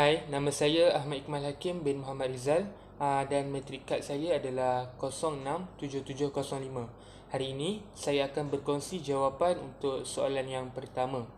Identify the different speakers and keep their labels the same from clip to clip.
Speaker 1: Hai, nama saya Ahmad Iqmal Hakim bin Muhammad Rizal dan metrik kad saya adalah 067705. Hari ini saya akan berkongsi jawapan untuk soalan yang pertama.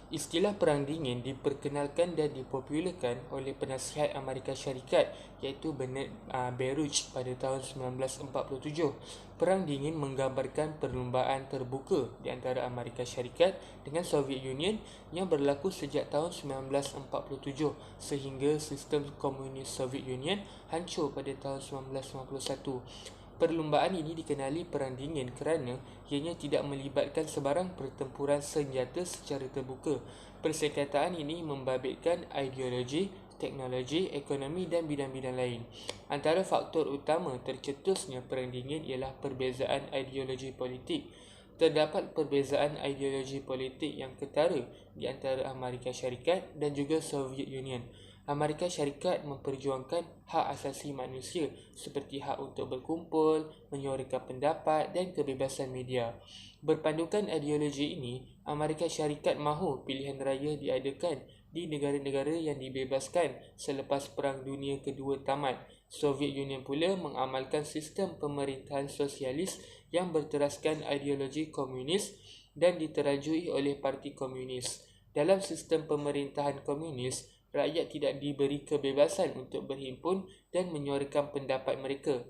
Speaker 1: Istilah Perang Dingin diperkenalkan dan dipopularkan oleh penasihat Amerika Syarikat iaitu Bernard Baruch pada tahun 1947. Perang Dingin menggambarkan perlumbaan terbuka di antara Amerika Syarikat dengan Soviet Union yang berlaku sejak tahun 1947 sehingga sistem komunis Soviet Union hancur pada tahun 1991. Perlumbaan ini dikenali Perang Dingin kerana ianya tidak melibatkan sebarang pertempuran senjata secara terbuka. Persengketaan ini membabitkan ideologi, teknologi, ekonomi dan bidang-bidang lain. Antara faktor utama tercetusnya Perang Dingin ialah perbezaan ideologi politik. Terdapat perbezaan ideologi politik yang ketara di antara Amerika Syarikat dan juga Soviet Union. Amerika Syarikat memperjuangkan hak asasi manusia seperti hak untuk berkumpul, menyuarakan pendapat dan kebebasan media. Berpandukan ideologi ini, Amerika Syarikat mahu pilihan raya diadakan di negara-negara yang dibebaskan selepas Perang Dunia Kedua tamat. Soviet Union pula mengamalkan sistem pemerintahan sosialis yang berteraskan ideologi komunis dan diterajui oleh Parti Komunis. Dalam sistem pemerintahan komunis, rakyat tidak diberi kebebasan untuk berhimpun dan menyuarakan pendapat mereka.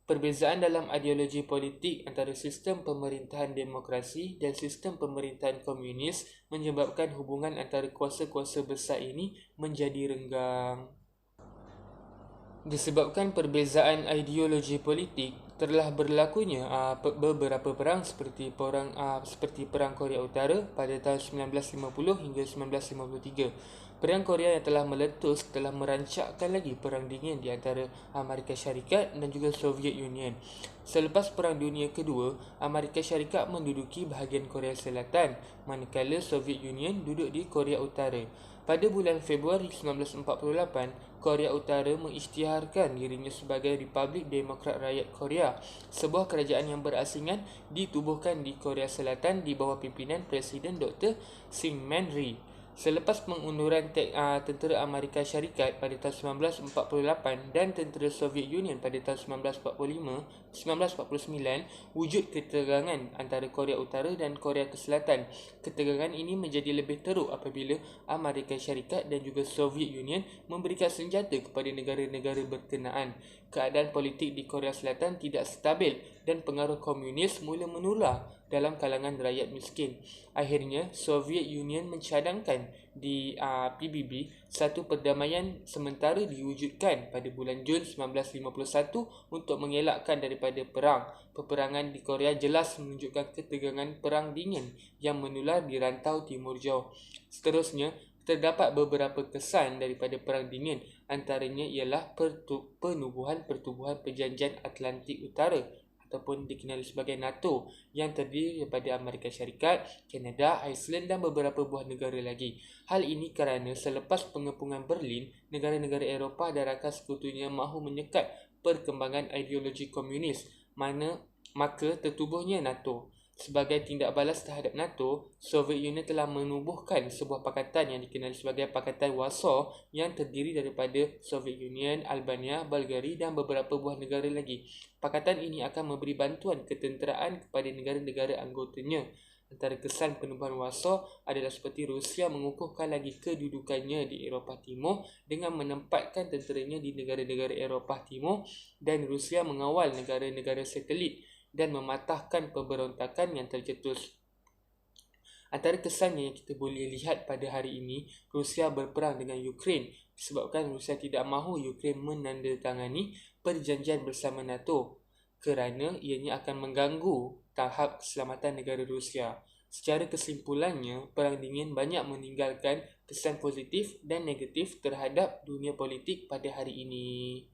Speaker 1: Perbezaan dalam ideologi politik antara sistem pemerintahan demokrasi dan sistem pemerintahan komunis menyebabkan hubungan antara kuasa-kuasa besar ini menjadi renggang. Disebabkan perbezaan ideologi politik, telah berlakunya beberapa perang seperti Perang Korea Utara pada tahun 1950 hingga 1953. Perang Korea yang telah meletus telah merancakkan lagi Perang Dingin di antara Amerika Syarikat dan juga Soviet Union. Selepas Perang Dunia Kedua, Amerika Syarikat menduduki bahagian Korea Selatan, manakala Soviet Union duduk di Korea Utara. Pada bulan Februari 1948, Korea Utara mengisytiharkan dirinya sebagai Republik Demokrat Rakyat Korea, sebuah kerajaan yang berasingan ditubuhkan di Korea Selatan di bawah pimpinan Presiden Dr. Syngman Rhee. Selepas pengunduran tentera Amerika Syarikat pada tahun 1948 dan tentera Soviet Union pada tahun 1949, wujud ketegangan antara Korea Utara dan Korea Selatan. Ketegangan ini menjadi lebih teruk apabila Amerika Syarikat dan juga Soviet Union memberikan senjata kepada negara-negara berkenaan. Keadaan politik di Korea Selatan tidak stabil dan pengaruh komunis mula menular dalam kalangan rakyat miskin. Akhirnya, Soviet Union mencadangkan di PBB satu perdamaian sementara diwujudkan pada bulan Jun 1951 untuk mengelakkan daripada perang. Peperangan di Korea jelas menunjukkan ketegangan Perang Dingin yang menular di rantau timur jauh. Seterusnya, terdapat beberapa kesan daripada Perang Dingin, antaranya ialah penubuhan pertubuhan Perjanjian Atlantik Utara ataupun dikenali sebagai NATO yang terdiri daripada Amerika Syarikat, Kanada, Iceland dan beberapa buah negara lagi. Hal ini kerana selepas pengepungan Berlin, negara-negara Eropah dan rakan sekutunya mahu menyekat perkembangan ideologi komunis, maka tertubuhnya NATO. Sebagai tindak balas terhadap NATO, Soviet Union telah menubuhkan sebuah pakatan yang dikenali sebagai Pakatan Warsaw yang terdiri daripada Soviet Union, Albania, Bulgaria dan beberapa buah negara lagi. Pakatan ini akan memberi bantuan ketenteraan kepada negara-negara anggotanya. Antara kesan penubuhan Warsaw adalah seperti Rusia mengukuhkan lagi kedudukannya di Eropah Timur dengan menempatkan tenteranya di negara-negara Eropah Timur, dan Rusia mengawal negara-negara satelit dan mematahkan pemberontakan yang tercetus. Antara kesannya yang kita boleh lihat pada hari ini, Rusia berperang dengan Ukraine disebabkan Rusia tidak mahu Ukraine menandatangani perjanjian bersama NATO kerana ianya akan mengganggu tahap keselamatan negara Rusia. Secara kesimpulannya, Perang Dingin banyak meninggalkan kesan positif dan negatif terhadap dunia politik pada hari ini.